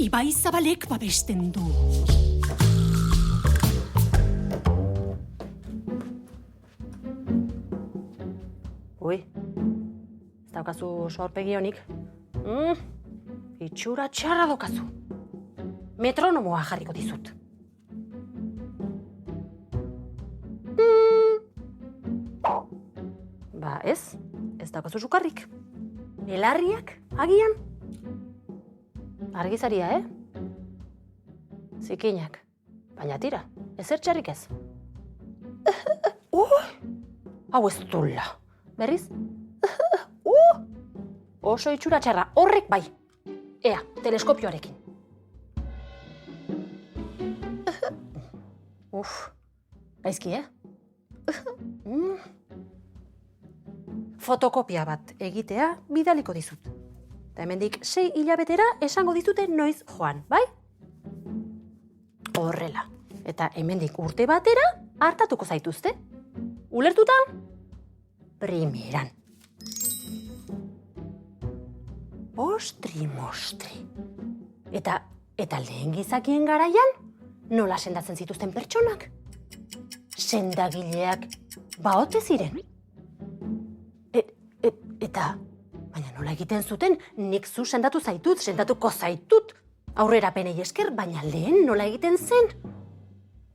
Ibai Zabalek babesten du. Ui, ez daukazu oso aurpegi honik. Itxura txarra daukazu. Metronomoa jarriko dizut. Ba ez daukazu sukarrik. Belarriak, agian? Argizaria, Zikinak. Baina tira, ezer txarrik ez. Hau ez dula. Berriz? Oso itxura txarra, horrek bai. Ea, teleskopioarekin. Gaizki, Fotokopia bat egitea bidaliko dizut. Eta hemendik 6 hilabetera esango dizute noiz joan, bai? Horrela. Eta hemendik urte batera hartatuko zaituzte. Ulertuta? Primeran. Mostri. Eta lehen gizakien garaian, nola sendatzen zituzten pertsonak? Sendagileak baote ziren. Baina nola egiten zuten, nik zu sendatuko zaitut. Aurrerapenei esker, baina lehen nola egiten zen.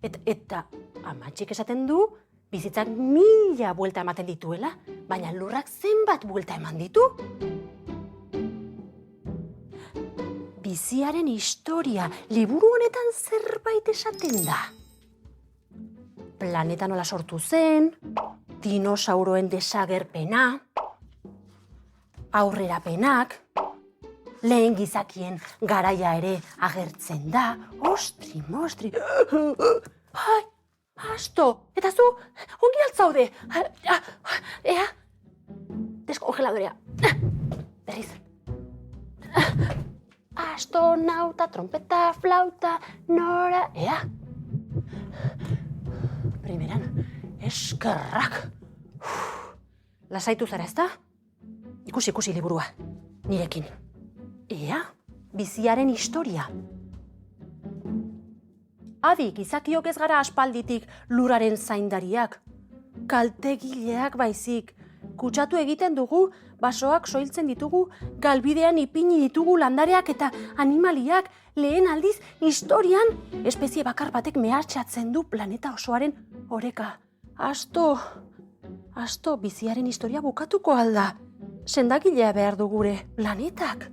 Eta amatxik esaten du, bizitzak 1000 buelta ematen dituela, baina lurrak zenbat buelta eman ditu? Biziaren historia, liburu honetan zerbait esaten da. Planeta nola sortu zen, dinosauroen desagerpena, aurrerapenak, lehen gizakien garaia ere agertzen da. Mostri. Ai, asto, eta zu, ongi altzaude. Ea, deskongeladorea. Berriz. Astonauta, trompeta, flauta, nora, ea. Primeran, eskerrak. Lasaitu zara, ezta? Ikusi liburua, nirekin. Ea, biziaren historia. Adi, gizakiok ez gara aspalditik luraren zaindariak. Kaltegileak baizik. Kutsatu egiten dugu, basoak soiltzen ditugu, galbidean ipini ditugu landareak eta animaliak. Lehen aldiz, historian, espezie bakar batek mehatxatzen du planeta osoaren oreka. Asto, biziaren historia bukatuko alda. Sendagilea behar du gure planetak.